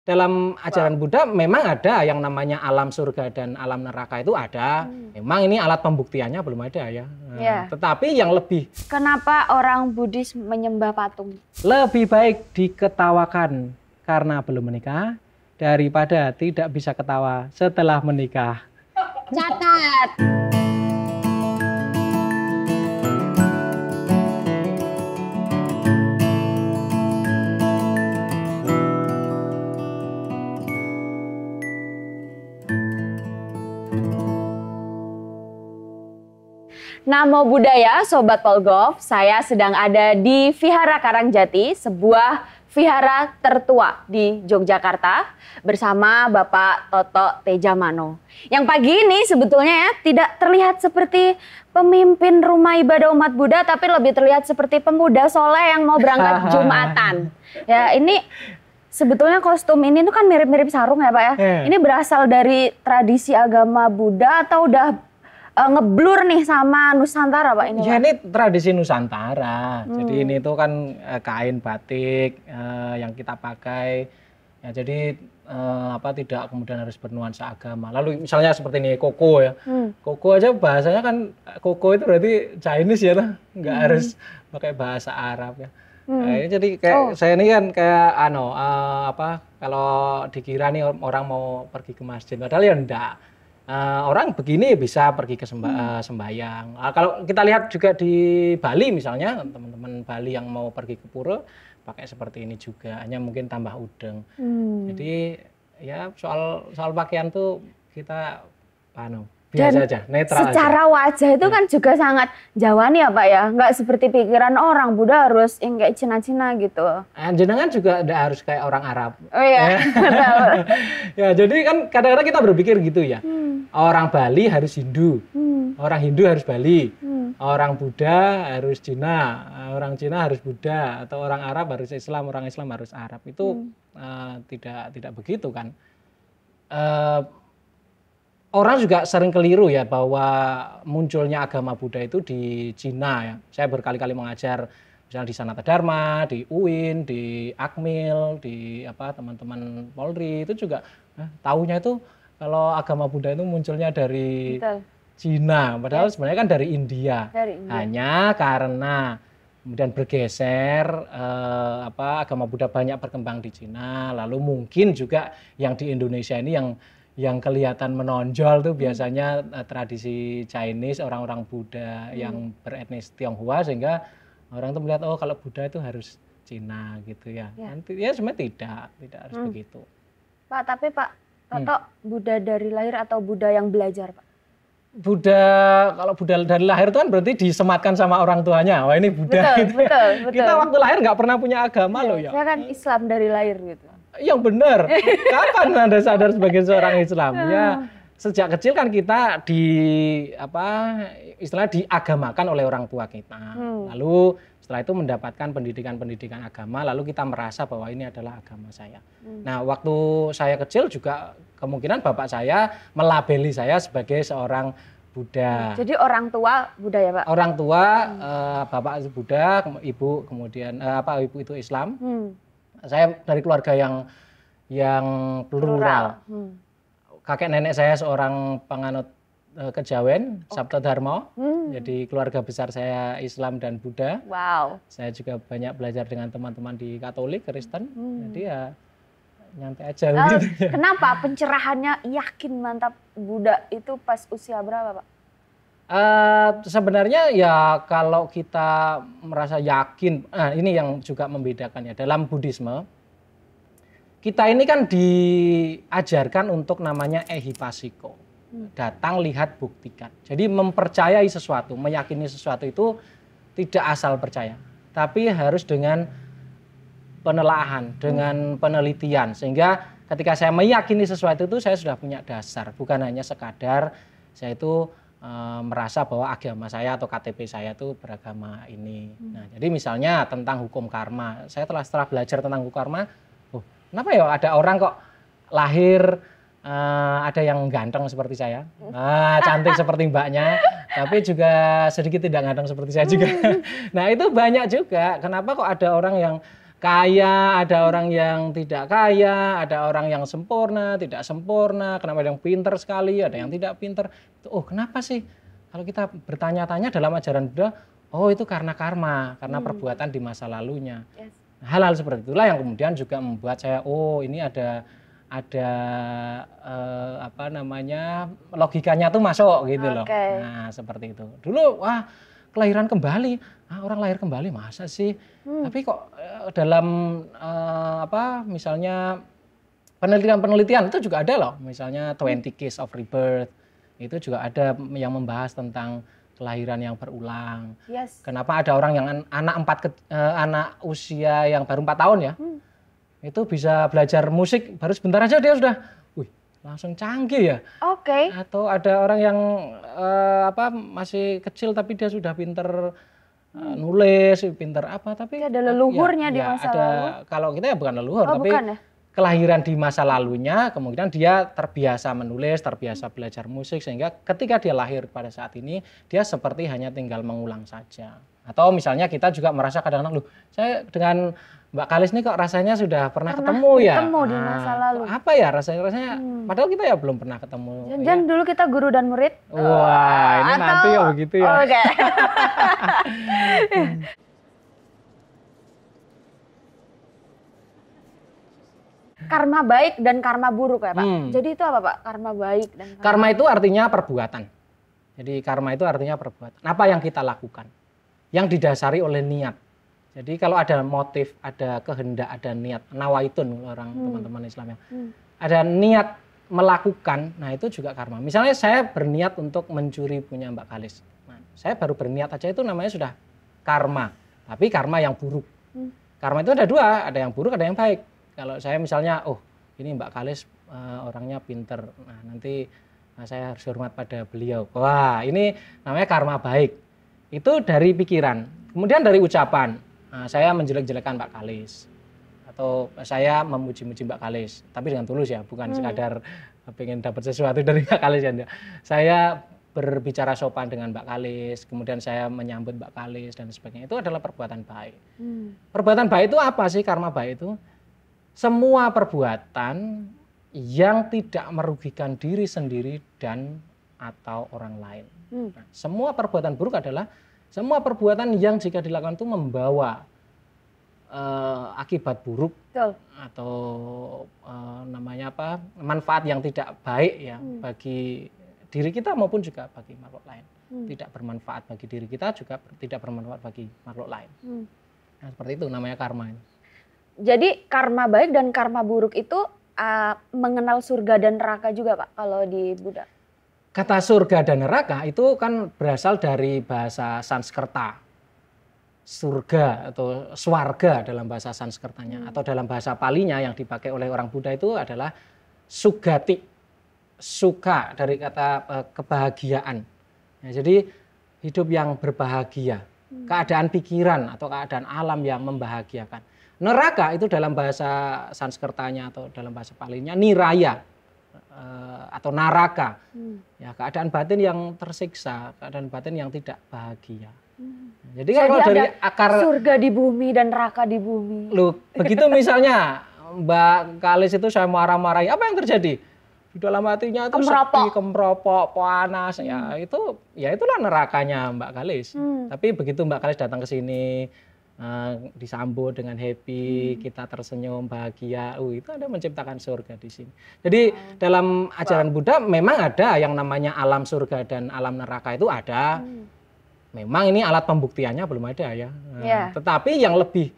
Dalam Wow. ajaran Buddha memang ada yang namanya alam surga dan alam neraka itu ada. Memang ini alat pembuktiannya belum ada ya. Ya. Tetapi yang Kenapa orang Buddhis menyembah patung? lebih baik diketawakan karena belum menikah daripada tidak bisa ketawa setelah menikah. Catat. Namo Buddhaya, Sobat Polgov. Saya sedang ada di Vihara Karangjati, sebuah vihara tertua di Yogyakarta bersama Bapak Toto Tejamano. Yang pagi ini sebetulnya ya tidak terlihat seperti pemimpin rumah ibadah umat Buddha, tapi lebih terlihat seperti pemuda soleh yang mau berangkat Jumatan. Ya, ini sebetulnya kostum ini tuh kan mirip-mirip sarung ya Pak ya. Ini berasal dari tradisi agama Buddha atau udah ngeblur nih sama Nusantara Pak ini? Ya ini tradisi Nusantara. Jadi ini tuh kan kain batik yang kita pakai. Ya jadi tidak kemudian harus bernuansa agama. Lalu misalnya seperti ini koko ya. Koko aja bahasanya kan koko itu berarti Chinese ya, nggak harus pakai bahasa Arab ya. Jadi kayak saya ini kan kayak kalau dikira nih orang mau pergi ke masjid, padahal ya enggak. Orang begini bisa pergi ke sembayang. Kalau kita lihat juga di Bali misalnya, teman-teman Bali yang mau pergi ke pura pakai seperti ini juga, hanya mungkin tambah udeng. Jadi ya soal pakaian tuh kita biasa aja, netral secara aja. wajah itu kan juga sangat Jawani ya Pak ya, nggak seperti pikiran orang Buddha harus yang kayak Cina-Cina gitu. Jenengan juga nggak harus kayak orang Arab. Oh iya. Ya jadi kan kadang-kadang kita berpikir gitu ya. Orang Bali harus Hindu, orang Hindu harus Bali, orang Buddha harus Cina, orang Cina harus Buddha, atau orang Arab harus Islam, orang Islam harus Arab. Itu tidak begitu kan. Orang juga sering keliru ya bahwa munculnya agama Buddha itu di Cina ya. Saya berkali-kali mengajar misalnya di Sanata Dharma, di UIN, di Akmil, di teman-teman Polri itu juga taunya itu kalau agama Buddha itu munculnya dari Cina, padahal sebenarnya kan dari India. Hanya karena kemudian bergeser agama Buddha banyak berkembang di Cina, lalu mungkin juga yang di Indonesia ini yang kelihatan menonjol tuh biasanya tradisi Chinese, orang-orang Buddha yang beretnis Tionghoa, sehingga orang tuh melihat kalau Buddha itu harus Cina gitu ya. Nanti ya sebenarnya tidak harus begitu. Pak, tapi Pak Toto Buddha dari lahir atau Buddha yang belajar Pak? Kalau Buddha dari lahir itu kan berarti disematkan sama orang tuanya. Wah ini Buddha. Betul. Kita waktu lahir nggak pernah punya agama loh ya. Saya kan Islam dari lahir gitu. Yang benar. Kapan Anda sadar sebagai seorang Islam? Ya sejak kecil kan kita istilahnya diagamakan oleh orang tua kita. Lalu setelah itu mendapatkan pendidikan agama, lalu kita merasa bahwa ini adalah agama saya. Nah, waktu saya kecil juga kemungkinan bapak saya melabeli saya sebagai seorang Buddha. Jadi orang tua Buddha ya Pak? Orang tua, bapak Buddha, ibu kemudian ibu itu Islam. Saya dari keluarga yang plural. Kakek nenek saya seorang penganut Kejawen, Sabta Dharma. Jadi keluarga besar saya Islam dan Buddha. Wow. Saya juga banyak belajar dengan teman-teman di Katolik, Kristen. Jadi ya nyantai aja gitu. Kenapa pencerahannya yakin mantap Buddha itu pas usia berapa Pak? Sebenarnya ya kalau kita merasa yakin, ini yang juga membedakan ya. Dalam Buddhisme, kita ini kan diajarkan untuk namanya ehipasiko. Datang, lihat, buktikan. Jadi mempercayai sesuatu, meyakini sesuatu itu tidak asal percaya. Tapi harus dengan penelaahan, dengan penelitian. Sehingga ketika saya meyakini sesuatu itu saya sudah punya dasar. Bukan hanya sekadar saya itu merasa bahwa agama saya atau KTP saya itu beragama ini. Nah, jadi misalnya tentang hukum karma. Saya setelah belajar tentang hukum karma, kenapa ya ada orang kok lahir ada yang ganteng seperti saya, cantik seperti mbaknya, tapi juga sedikit tidak ganteng seperti saya juga. Nah itu banyak juga. Kenapa kok ada orang yang kaya, ada orang yang tidak kaya, ada orang yang sempurna, tidak sempurna, kenapa ada yang pinter sekali, ada yang tidak pinter. Oh kenapa sih? Kalau kita bertanya-tanya dalam ajaran Buddha, oh itu karena karma, karena perbuatan di masa lalunya. Yes. Hal-hal seperti itulah yang kemudian juga membuat saya, oh ini ada apa namanya, logikanya tuh masuk gitu loh. Nah seperti itu. Dulu wah kelahiran kembali, orang lahir kembali masa sih? Tapi kok dalam apa misalnya penelitian-penelitian itu juga ada loh, misalnya 20 Case of Rebirth itu juga ada yang membahas tentang kelahiran yang berulang. Yes. Kenapa ada orang yang anak usia yang baru 4 tahun ya, itu bisa belajar musik baru sebentar aja dia sudah, langsung canggih ya. Oke. Atau ada orang yang apa masih kecil tapi dia sudah pinter nulis, pinter apa, tapi ada leluhurnya di masa lalu. Kalau kita ya bukan leluhur, tapi bukan ya? kelahiran di masa lalunya, kemudian dia terbiasa menulis, terbiasa belajar musik, sehingga ketika dia lahir pada saat ini, dia seperti hanya tinggal mengulang saja. Atau misalnya kita juga merasa kadang-kadang, loh saya dengan Mbak Kalis ini kok rasanya sudah pernah ketemu ya? Ketemu di masa lalu. Apa ya rasanya, padahal kita ya belum pernah ketemu. Jangan dulu kita guru dan murid. Wah, ini nanti ya begitu ya. Oke. Karma baik dan karma buruk ya Pak? Jadi itu apa Pak? Karma baik dan karma itu artinya perbuatan. Jadi karma itu artinya perbuatan. Apa yang kita lakukan? Yang didasari oleh niat. Jadi kalau ada motif, ada kehendak, ada niat. Nawaitun orang teman-teman Islam yang ada niat melakukan, nah itu juga karma. Misalnya saya berniat untuk mencuri punya Mbak Kalis. Nah, saya baru berniat aja itu namanya sudah karma. Tapi karma yang buruk. Karma itu ada dua, ada yang buruk, ada yang baik. Kalau saya misalnya, oh ini Mbak Kalis orangnya pinter, nah nanti saya harus hormat pada beliau. Wah ini namanya karma baik. Itu dari pikiran. Kemudian dari ucapan, saya menjelek-jelekan Mbak Kalis. Atau saya memuji-muji Mbak Kalis. Tapi dengan tulus ya, bukan sekadar pengen dapat sesuatu dari Mbak Kalis. Ya. Saya berbicara sopan dengan Mbak Kalis, kemudian saya menyambut Mbak Kalis dan sebagainya. Itu adalah perbuatan baik. Perbuatan baik itu apa sih karma baik itu? Semua perbuatan yang tidak merugikan diri sendiri dan atau orang lain. Nah, semua perbuatan buruk adalah semua perbuatan yang jika dilakukan itu membawa akibat buruk. Betul. Atau namanya apa, manfaat yang tidak baik ya bagi diri kita maupun juga bagi makhluk lain. Tidak bermanfaat bagi diri kita, juga tidak bermanfaat bagi makhluk lain. Nah, seperti itu namanya karma. Jadi karma baik dan karma buruk itu mengenal surga dan neraka juga Pak kalau di Buddha? Kata surga dan neraka itu kan berasal dari bahasa Sanskerta. Surga atau swarga dalam bahasa Sanskertanya atau dalam bahasa Palinya yang dipakai oleh orang Buddha itu adalah sugati. Suka dari kata kebahagiaan. Ya, jadi hidup yang berbahagia. Keadaan pikiran atau keadaan alam yang membahagiakan. Neraka itu dalam bahasa Sanskertanya atau dalam bahasa Palinya niraya atau naraka. Ya, keadaan batin yang tersiksa, keadaan batin yang tidak bahagia. Jadi kalau dari akar surga di bumi dan neraka di bumi. Loh, begitu misalnya Mbak Kalis itu saya marah-marahi, apa yang terjadi? Di dalam hatinya itu sedih, kemeropok, panas, ya itulah nerakanya Mbak Kalis. Tapi begitu Mbak Kalis datang ke sini disambut dengan happy, kita tersenyum bahagia, itu ada menciptakan surga di sini. Jadi dalam ajaran Buddha memang ada yang namanya alam surga dan alam neraka itu ada. Memang ini alat pembuktiannya belum ada ya. Tetapi yang lebih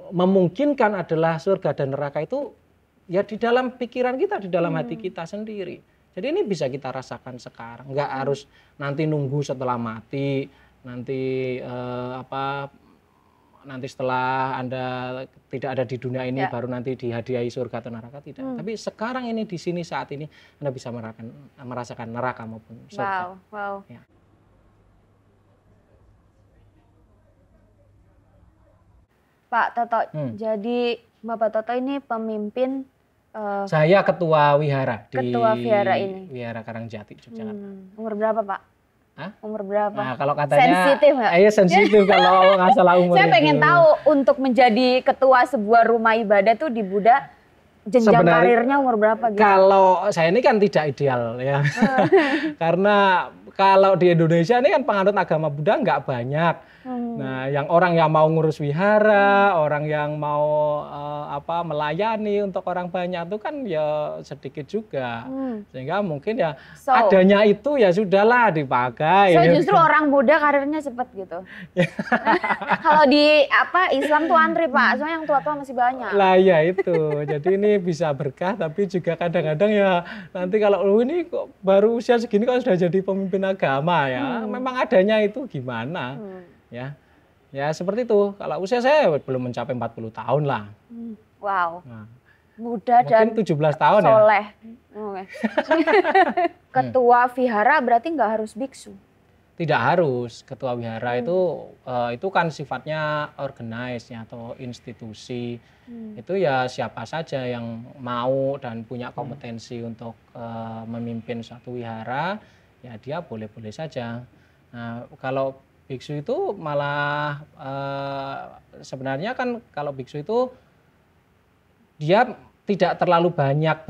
memungkinkan adalah surga dan neraka itu ya di dalam pikiran kita, di dalam hati kita sendiri. Jadi ini bisa kita rasakan sekarang, nggak harus nanti nunggu setelah mati. Nanti nanti setelah Anda tidak ada di dunia ini baru nanti dihadiahi surga atau neraka, tidak. Tapi sekarang ini di sini saat ini Anda bisa merasakan neraka maupun surga. Wow. Ya. Pak Toto, jadi Bapak Toto ini pemimpin. Saya ketua wihara di Ketua wihara ini. Wihara Karangjati, Yogyakarta. Umur berapa Pak? Umur berapa? Nah, kalau katanya sensitif nggak? Iya sensitif kalau nggak salah umur. Saya pengen tahu untuk menjadi ketua sebuah rumah ibadah tuh di Buddha jenjang karirnya umur berapa gitu? Kalau saya ini kan tidak ideal ya. Karena kalau di Indonesia ini kan penganut agama Buddha nggak banyak. Nah, orang yang mau ngurus wihara, orang yang mau melayani untuk orang banyak itu kan ya sedikit juga. Sehingga mungkin ya adanya itu ya sudahlah dipakai. Justru orang Buddha karirnya cepat gitu. Kalau di Islam tuh antri Pak, soalnya yang tua-tua masih banyak. Lah ya itu. Jadi ini bisa berkah tapi juga kadang-kadang ya nanti kalau ini kok baru usia segini kok sudah jadi pemimpin agama ya. Memang adanya itu gimana? Ya seperti itu. Kalau usia saya belum mencapai 40 tahun lah. Wow. Nah, muda dan 17 tahun soleh. Ya. Ketua vihara berarti nggak harus biksu? Tidak harus. Ketua wihara itu kan sifatnya organize ya, atau institusi. Itu ya siapa saja yang mau dan punya kompetensi untuk memimpin suatu wihara, ya dia boleh-boleh saja. Nah, kalau biksu itu malah sebenarnya kan kalau biksu itu dia tidak terlalu banyak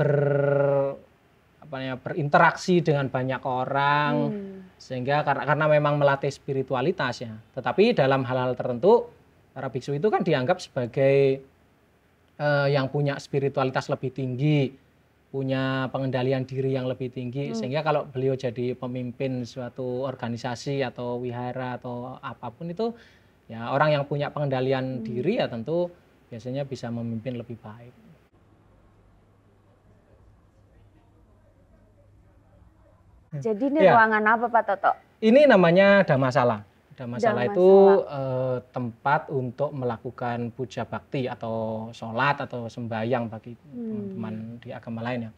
berinteraksi dengan banyak orang, sehingga karena memang melatih spiritualitas ya. Tetapi dalam hal-hal tertentu para biksu itu kan dianggap sebagai yang punya spiritualitas lebih tinggi, punya pengendalian diri yang lebih tinggi, sehingga kalau beliau jadi pemimpin suatu organisasi atau wihara atau apapun itu, ya orang yang punya pengendalian diri ya tentu biasanya bisa memimpin lebih baik. Jadi ini ruangan apa Pak Toto? Ini namanya Dhammasala. Dhammasala itu tempat untuk melakukan puja bakti atau sholat atau sembahyang bagi teman-teman di agama lain ya.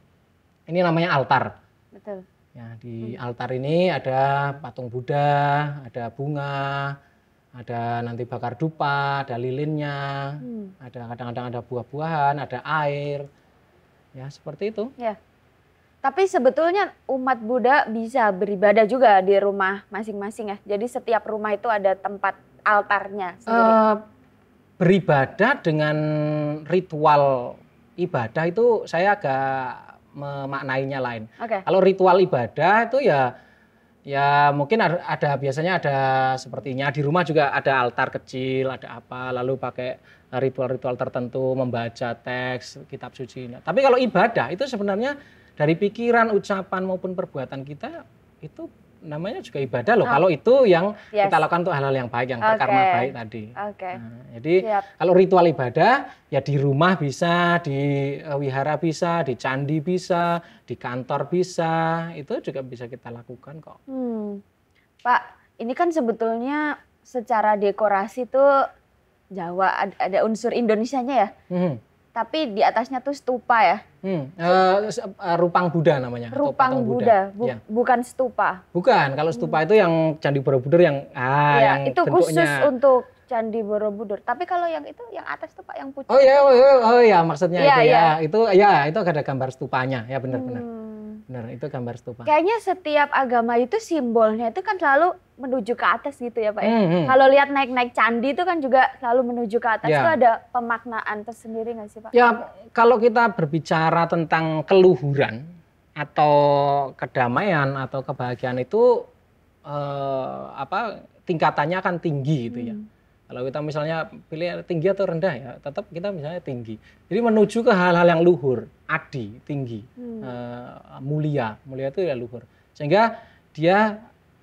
Ini namanya altar. Betul. Ya, di altar ini ada patung Buddha, ada bunga, ada nanti bakar dupa, ada lilinnya, ada kadang-kadang ada buah-buahan, ada air. Ya, seperti itu. Ya. Tapi sebetulnya umat Buddha bisa beribadah juga di rumah masing-masing ya. Jadi setiap rumah itu ada tempat altarnya sendiri. Beribadah dengan ritual ibadah itu saya agak memaknainya lain. Kalau ritual ibadah itu ya mungkin biasanya ada sepertinya di rumah juga ada altar kecil, ada apa, lalu pakai ritual-ritual tertentu, membaca teks kitab suci. Tapi kalau ibadah itu sebenarnya dari pikiran, ucapan maupun perbuatan kita itu namanya juga ibadah loh. Kalau itu yang kita lakukan untuk hal-hal yang baik, yang berkarma baik tadi. Nah, jadi kalau ritual ibadah ya di rumah bisa, di wihara bisa, di candi bisa, di kantor bisa, itu juga bisa kita lakukan kok. Pak, ini kan sebetulnya secara dekorasi tuh Jawa, ada unsur Indonesianya ya. Tapi di atasnya tuh stupa ya. Rupang Buddha namanya. Rupang Buddha, bukan stupa. Bukan, kalau stupa itu yang Candi Borobudur yang yang itu bentuknya khusus untuk Candi Borobudur. Tapi kalau yang itu yang atas tuh Pak yang putih. Oh ya maksudnya itu ya. Itu ada gambar stupanya ya benar-benar. Benar, itu gambar stupa. Kayaknya setiap agama itu simbolnya itu kan selalu menuju ke atas gitu ya Pak ya. Kalau lihat naik-naik candi itu kan juga selalu menuju ke atas. Itu ada pemaknaan tersendiri nggak sih Pak? Ya, kalau kita berbicara tentang keluhuran atau kedamaian atau kebahagiaan itu tingkatannya akan tinggi gitu ya. Kalau kita misalnya pilih tinggi atau rendah ya, tetap kita misalnya tinggi. Jadi menuju ke hal-hal yang luhur, adi, tinggi, mulia itu ya luhur. Sehingga dia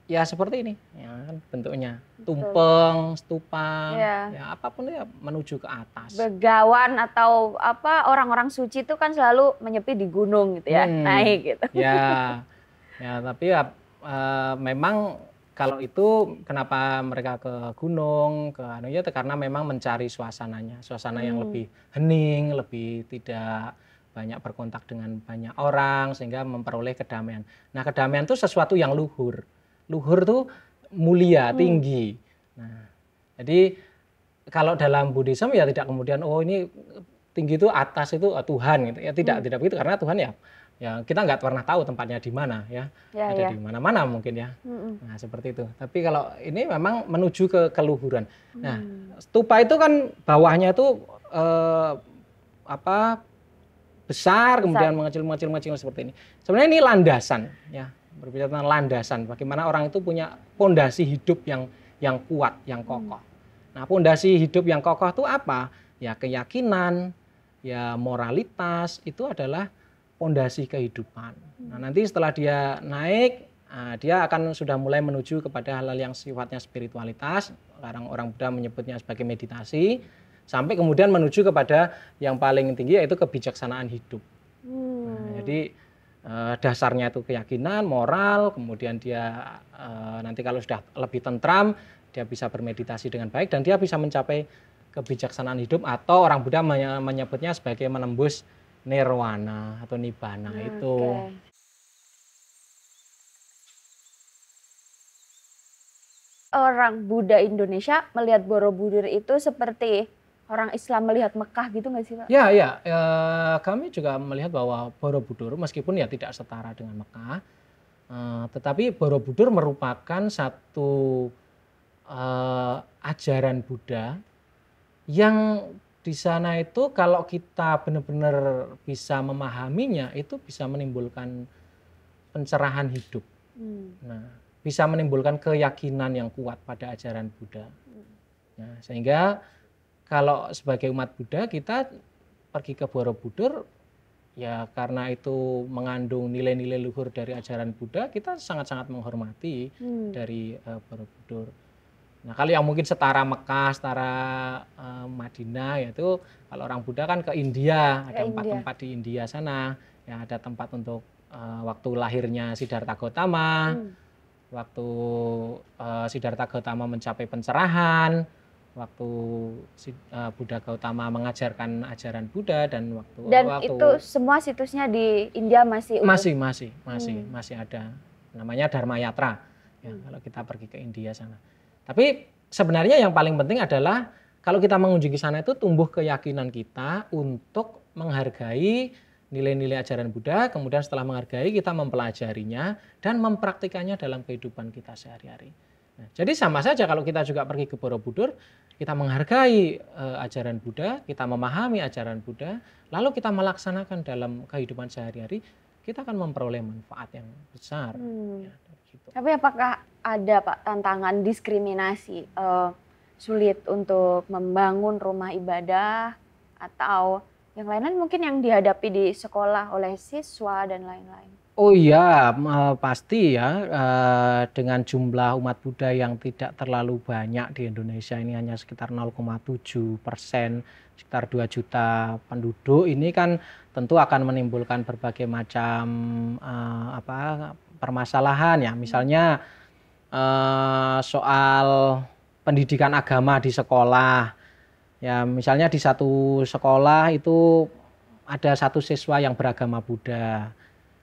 ya seperti ini, ya kan bentuknya tumpeng, stupa, ya apapun ya menuju ke atas. Begawan atau orang-orang suci itu kan selalu menyepi di gunung gitu ya, naik gitu. Ya tapi ya memang kalau itu kenapa mereka ke gunung, karena memang mencari suasananya, suasana yang lebih hening, lebih tidak banyak berkontak dengan banyak orang sehingga memperoleh kedamaian. Nah, kedamaian itu sesuatu yang luhur. Luhur itu mulia, tinggi. Nah, jadi kalau dalam Buddhisme ya tidak kemudian ini tinggi itu atas itu Tuhan gitu ya, tidak begitu, karena Tuhan ya kita nggak pernah tahu tempatnya di mana ya, ada di mana-mana mungkin ya. Nah seperti itu. Tapi kalau ini memang menuju ke keluhuran. Nah stupa itu kan bawahnya itu besar, kemudian mengecil seperti ini. Sebenarnya ini landasan ya, berbicara tentang landasan. Bagaimana orang itu punya pondasi hidup yang kuat, yang kokoh. Nah pondasi hidup yang kokoh itu apa? Ya keyakinan, ya moralitas, itu adalah pondasi kehidupan. Nah, nanti setelah dia naik, dia akan sudah mulai menuju kepada hal-hal yang sifatnya spiritualitas. Sekarang orang Buddha menyebutnya sebagai meditasi, sampai kemudian menuju kepada yang paling tinggi yaitu kebijaksanaan hidup. Nah, jadi dasarnya itu keyakinan, moral, kemudian dia nanti kalau sudah lebih tentram, dia bisa bermeditasi dengan baik dan dia bisa mencapai kebijaksanaan hidup, atau orang Buddha menyebutnya sebagai menembus nirwana atau nibbana itu. Orang Buddha Indonesia melihat Borobudur itu seperti orang Islam melihat Mekah gitu nggak sih Pak? Ya, kami juga melihat bahwa Borobudur meskipun ya tidak setara dengan Mekah, tetapi Borobudur merupakan satu ajaran Buddha yang di sana itu kalau kita benar-benar bisa memahaminya, itu bisa menimbulkan pencerahan hidup. Nah, bisa menimbulkan keyakinan yang kuat pada ajaran Buddha. Nah, sehingga kalau sebagai umat Buddha kita pergi ke Borobudur, ya karena itu mengandung nilai-nilai luhur dari ajaran Buddha, kita sangat-sangat menghormati dari Borobudur. Nah kalau yang mungkin setara Mekah, setara Madinah, yaitu kalau orang Buddha kan ke India, ada 4 tempat di India sana, ya ada tempat untuk waktu lahirnya Siddhartha Gautama, waktu Siddhartha Gautama mencapai pencerahan, waktu Buddha Gautama mengajarkan ajaran Buddha, dan waktu itu semua situsnya di India masih ada, namanya Dharma Yatra ya, kalau kita pergi ke India sana. Tapi sebenarnya yang paling penting adalah kalau kita mengunjungi sana itu tumbuh keyakinan kita untuk menghargai nilai-nilai ajaran Buddha, kemudian setelah menghargai kita mempelajarinya dan mempraktikannya dalam kehidupan kita sehari-hari. Nah, jadi sama saja kalau kita juga pergi ke Borobudur, kita menghargai ajaran Buddha, kita memahami ajaran Buddha, lalu kita melaksanakan dalam kehidupan sehari-hari, kita akan memperoleh manfaat yang besar. Ya, gitu. Tapi apakah ada Pak tantangan diskriminasi, sulit untuk membangun rumah ibadah atau yang lain-lain mungkin yang dihadapi di sekolah oleh siswa dan lain-lain? Oh iya, pasti ya, dengan jumlah umat Buddha yang tidak terlalu banyak di Indonesia, ini hanya sekitar 0,7%, sekitar 2 juta penduduk, ini kan tentu akan menimbulkan berbagai macam permasalahan ya, misalnya soal pendidikan agama di sekolah. Ya, misalnya di satu sekolah itu ada satu siswa yang beragama Buddha.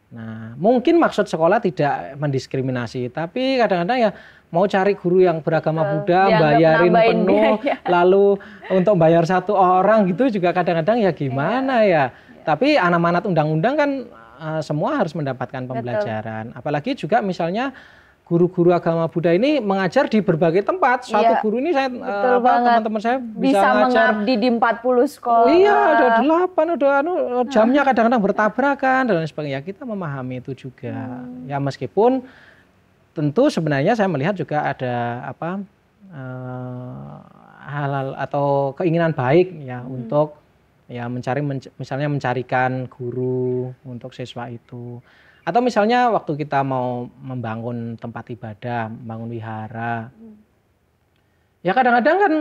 Nah, mungkin maksud sekolah tidak mendiskriminasi, tapi kadang-kadang ya mau cari guru yang beragama Buddha, bayarin penuh, lalu untuk bayar 1 orang gitu juga kadang-kadang ya gimana ya. Tapi amanat undang-undang kan semua harus mendapatkan pembelajaran. Apalagi juga misalnya guru-guru agama Buddha ini mengajar di berbagai tempat. Suatu guru ini saya teman-teman saya bisa mengabdi di 40 sekolah. Iya, ada 8, jamnya kadang-kadang bertabrakan dan lain sebagainya. Kita memahami itu juga. Ya meskipun tentu sebenarnya saya melihat juga ada hal-hal atau keinginan baik ya untuk ya misalnya mencarikan guru untuk siswa itu. Atau misalnya waktu kita mau membangun tempat ibadah, membangun wihara, ya kadang-kadang kan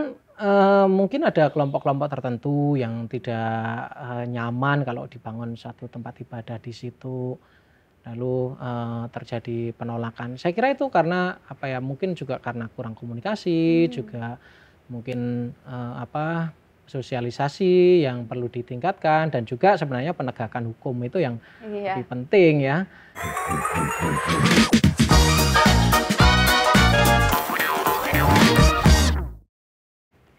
mungkin ada kelompok-kelompok tertentu yang tidak nyaman kalau dibangun satu tempat ibadah di situ, lalu terjadi penolakan. Saya kira itu karena mungkin juga karena kurang komunikasi, juga mungkin sosialisasi yang perlu ditingkatkan, dan juga sebenarnya penegakan hukum itu yang lebih penting ya.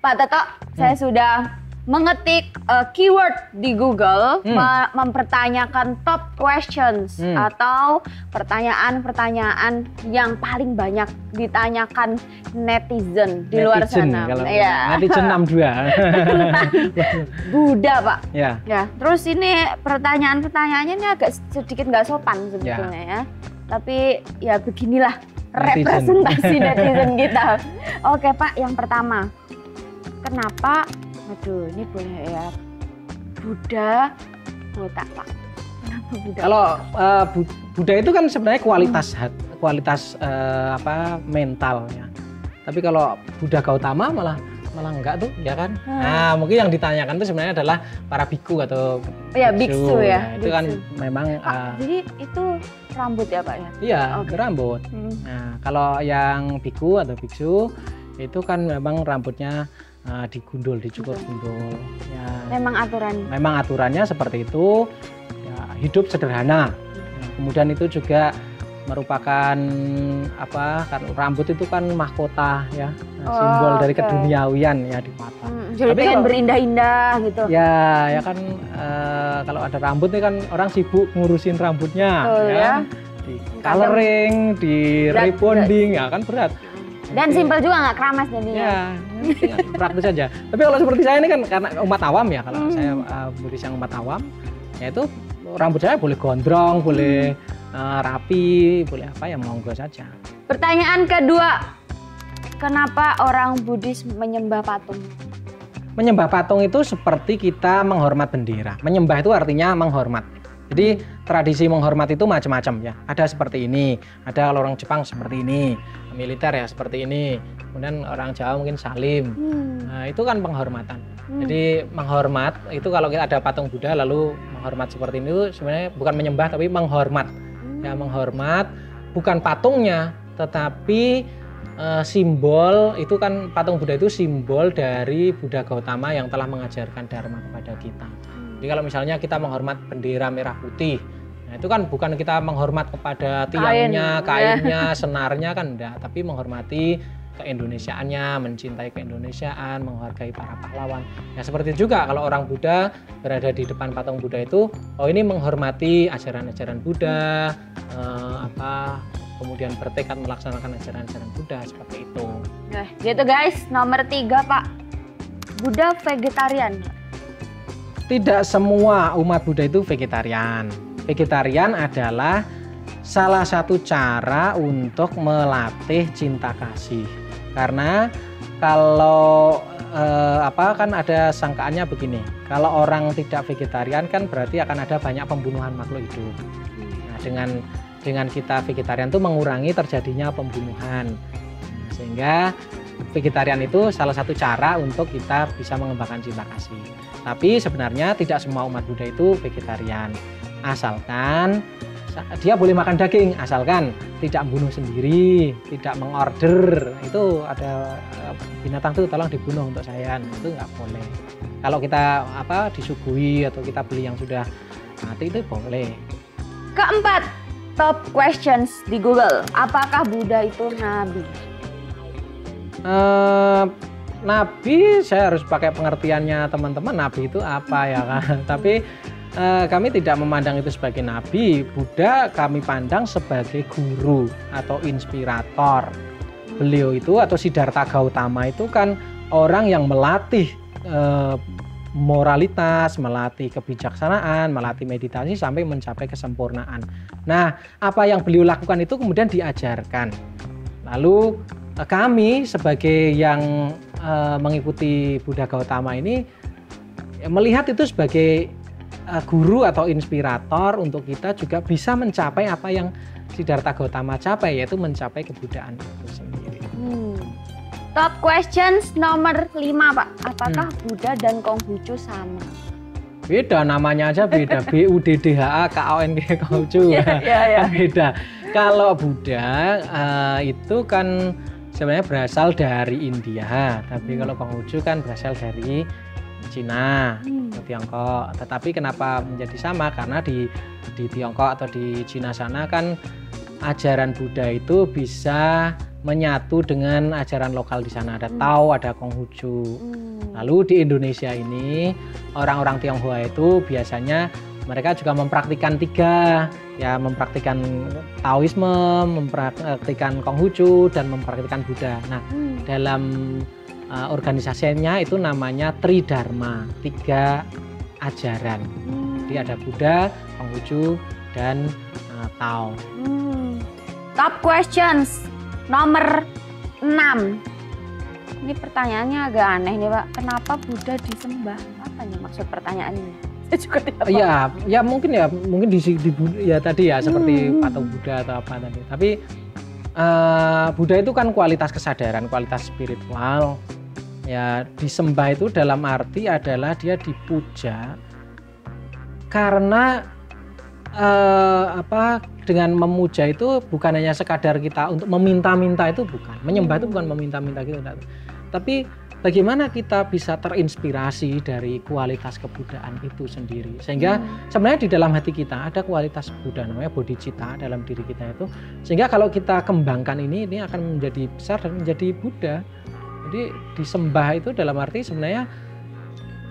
Pak Toto, saya sudah mengetik keyword di Google, mempertanyakan top questions atau pertanyaan-pertanyaan yang paling banyak ditanyakan netizen di luar sana. Kalau netizen 62. Buddha, Pak. Ya. Ya. Terus ini pertanyaan-pertanyaannya ini agak sedikit nggak sopan sebetulnya ya. Tapi ya beginilah representasi netizen kita. Oke, Pak, yang pertama. Kenapa aduh, ini boleh ya. Buddha botak, Pak. Kenapa Buddha? Kalau Buddha itu kan sebenarnya kualitas mentalnya. Tapi kalau Buddha Gautama malah enggak tuh, ya kan? Nah, mungkin yang ditanyakan itu sebenarnya adalah para biku atau biksu ya. Nah, itu kan memang jadi itu rambut ya, Pak ya? Iya, itu rambut. Nah, kalau yang biku atau biksu itu kan memang rambutnya digundul, dicukur gundul. Ya, memang aturannya seperti itu. Ya, hidup sederhana. Nah, kemudian itu juga merupakan kan rambut itu kan mahkota ya, simbol dari keduniawian ya dipotong. Jadi pengen berindah-indah gitu. Ya kan kalau ada rambut nih kan orang sibuk ngurusin rambutnya, ya. Di coloring, di rebonding, ya kan berat. Dan simpel juga nggak keramas jadinya. Ya, praktis saja. Tapi kalau seperti saya ini kan karena umat awam ya, kalau saya Buddhis yang umat awam, ya itu rambut saya boleh gondrong, boleh rapi, boleh apa ya monggo saja. Pertanyaan kedua, kenapa orang Buddhis menyembah patung? Menyembah patung itu seperti kita menghormat bendera. Menyembah itu artinya menghormat. Jadi tradisi menghormat itu macam-macam ya. Ada seperti ini, ada orang Jepang seperti ini, militer ya seperti ini. Kemudian orang Jawa mungkin salim. Nah, itu kan penghormatan. Jadi menghormat itu kalau kita ada patung Buddha lalu menghormat seperti ini itu sebenarnya bukan menyembah tapi menghormat. Ya menghormat bukan patungnya tetapi simbol itu kan patung Buddha itu simbol dari Buddha Gautama yang telah mengajarkan dharma kepada kita. Jadi kalau misalnya kita menghormat bendera merah putih, nah itu kan bukan kita menghormat kepada tiangnya, kainnya, senarnya kan enggak, tapi menghormati keindonesiaannya, mencintai keindonesiaan, menghargai para pahlawan. Ya seperti juga kalau orang Buddha berada di depan patung Buddha itu, oh ini menghormati ajaran-ajaran Buddha, kemudian bertekad melaksanakan ajaran-ajaran Buddha seperti itu. Nah, gitu guys, nomor 3 Pak, Buddha vegetarian. Tidak semua umat Buddha itu vegetarian. Vegetarian adalah salah satu cara untuk melatih cinta kasih. Karena kalau kan ada sangkaannya begini, kalau orang tidak vegetarian kan berarti akan ada banyak pembunuhan makhluk hidup. Nah, dengan kita vegetarian itu mengurangi terjadinya pembunuhan. Nah, sehingga vegetarian itu salah satu cara untuk kita bisa mengembangkan cinta kasih. Tapi sebenarnya tidak semua umat Buddha itu vegetarian. Asalkan dia boleh makan daging, asalkan tidak bunuh sendiri, tidak mengorder. Itu ada binatang tuh tolong dibunuh untuk saya, itu nggak boleh. Kalau kita disuguhi atau kita beli yang sudah mati itu boleh. Keempat, top questions di Google. Apakah Buddha itu nabi? Nabi, saya harus pakai pengertiannya teman-teman, nabi itu apa ya kan. Tapi kami tidak memandang itu sebagai nabi. Buddha kami pandang sebagai guru atau inspirator. Beliau itu atau Siddhartha Gautama itu kan orang yang melatih moralitas, melatih kebijaksanaan, melatih meditasi sampai mencapai kesempurnaan. Nah, apa yang beliau lakukan itu kemudian diajarkan. Lalu kami sebagai yang mengikuti Buddha Gautama ini melihat itu sebagai guru atau inspirator untuk kita juga bisa mencapai apa yang Siddhartha Gautama capai, yaitu mencapai kebudayaan itu sendiri. Top questions nomor 5 Pak, apakah Buddha dan Konghucu sama? Beda, namanya aja beda. BUDDHA Konghucu kan beda. Kalau Buddha itu kan sebenarnya berasal dari India, tapi kalau Konghucu kan berasal dari Cina, Tiongkok. Tetapi kenapa menjadi sama? Karena di Tiongkok atau di Cina sana kan ajaran Buddha itu bisa menyatu dengan ajaran lokal di sana. Ada Tao, ada Konghucu. Lalu di Indonesia ini orang-orang Tionghoa itu biasanya mereka juga mempraktikkan tiga, ya, mempraktikkan Taoisme, mempraktikkan Konghucu, dan mempraktikkan Buddha. Nah, dalam organisasinya itu namanya Tridharma, 3 ajaran. Jadi ada Buddha, Konghucu, dan Tao. Top questions nomor 6. Ini pertanyaannya agak aneh nih Pak. Kenapa Buddha disembah? Apa nih maksud pertanyaan ini? Saya juga tidak paham. Ya mungkin di ya tadi ya seperti patung Buddha atau apa tadi. Tapi Buddha itu kan kualitas kesadaran, kualitas spiritual. Ya, disembah itu dalam arti adalah dia dipuja karena dengan memuja itu bukan hanya sekadar kita untuk meminta-minta, itu bukan. Menyembah itu bukan meminta-minta gitu. Tapi bagaimana kita bisa terinspirasi dari kualitas kebudayaan itu sendiri. Sehingga sebenarnya di dalam hati kita ada kualitas Buddha, namanya bodhicitta dalam diri kita itu. Sehingga kalau kita kembangkan ini akan menjadi besar dan menjadi Buddha. Jadi disembah itu dalam arti sebenarnya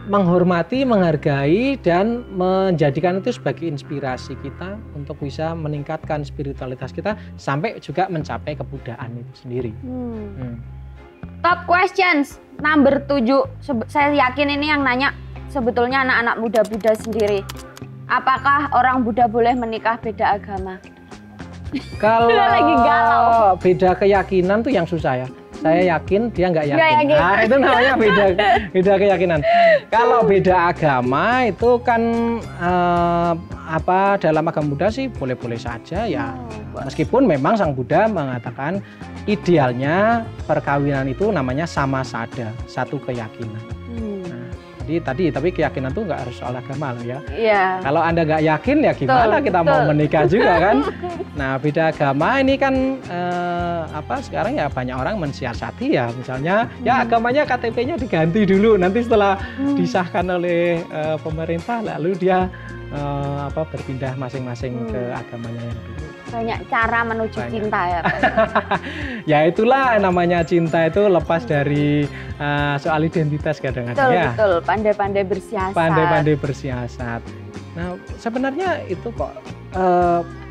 menghormati, menghargai, dan menjadikan itu sebagai inspirasi kita untuk bisa meningkatkan spiritualitas kita sampai juga mencapai kebudayaan itu sendiri. Top questions number 7. Saya yakin ini yang nanya sebetulnya anak-anak muda Buddha sendiri. Apakah orang Buddha boleh menikah beda agama? Kalau lagi galau. Beda keyakinan tuh yang susah ya. Saya yakin dia nggak yakin. Nah, itu namanya beda keyakinan. Kalau beda agama itu kan dalam agama Buddha sih boleh-boleh saja ya. Meskipun memang Sang Buddha mengatakan idealnya perkawinan itu namanya sama sada, satu keyakinan. Tapi keyakinan tuh nggak harus soal agama loh ya. Iya. Kalau Anda nggak yakin ya gimana kita mau menikah juga kan. Nah, beda agama ini kan sekarang ya banyak orang mensiasati ya, misalnya ya agamanya KTP-nya diganti dulu, nanti setelah disahkan oleh pemerintah lalu dia berpindah masing-masing ke agamanya yang dulu. Banyak cara menuju cinta ya Pak. Ya itulah namanya cinta itu lepas dari soal identitas kadang-kadang ya. Betul, pandai-pandai bersiasat. Pandai-pandai bersiasat. Nah, sebenarnya itu kok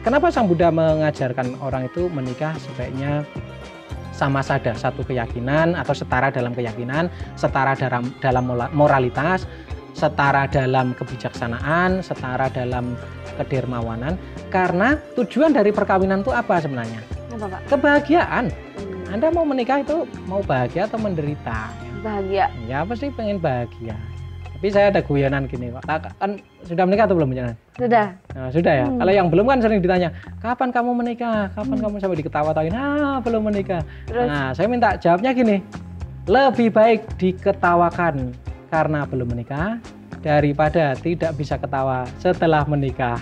kenapa Sang Buddha mengajarkan orang itu menikah sebaiknya sama sada, satu keyakinan atau setara dalam keyakinan, setara dalam moralitas, setara dalam kebijaksanaan, setara dalam kedermawanan. Karena tujuan dari perkawinan itu apa sebenarnya? Apa, Pak? Kebahagiaan. Anda mau menikah itu mau bahagia atau menderita? Bahagia. Ya pasti pengen bahagia. Tapi saya ada guyonan gini Pak. Kan sudah menikah atau belum? Sudah. Nah, sudah ya. Kalau yang belum kan sering ditanya, kapan kamu menikah? Kapan kamu, sampai diketawa-tawain, belum menikah. Terus? Nah, saya minta jawabnya gini. Lebih baik diketawakan karena belum menikah daripada tidak bisa ketawa setelah menikah.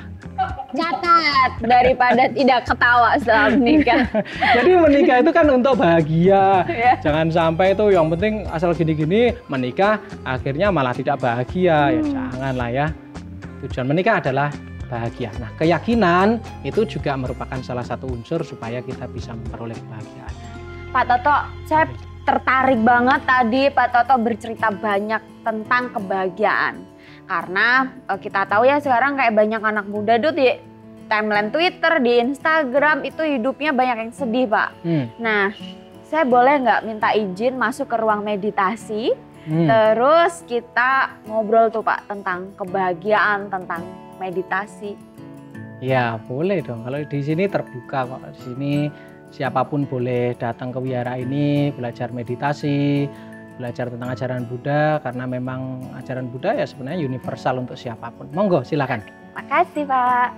Catat, daripada tidak ketawa setelah menikah. Jadi menikah itu kan untuk bahagia. Jangan sampai itu yang penting asal gini-gini menikah akhirnya malah tidak bahagia. Ya janganlah ya. Tujuan menikah adalah bahagia. Nah, keyakinan itu juga merupakan salah satu unsur supaya kita bisa memperoleh kebahagiaan. Pak Toto, saya tertarik banget tadi Pak Toto bercerita banyak tentang kebahagiaan. Karena kita tahu ya sekarang kayak banyak anak muda tuh di timeline Twitter, di Instagram itu hidupnya banyak yang sedih Pak. Nah, saya boleh nggak minta izin masuk ke ruang meditasi, terus kita ngobrol tuh Pak tentang kebahagiaan, tentang meditasi. Ya boleh dong, kalau di sini terbuka kok. Di sini siapapun boleh datang ke wihara ini, belajar meditasi, belajar tentang ajaran Buddha, karena memang ajaran Buddha ya sebenarnya universal untuk siapapun. Monggo silakan. Makasih Pak.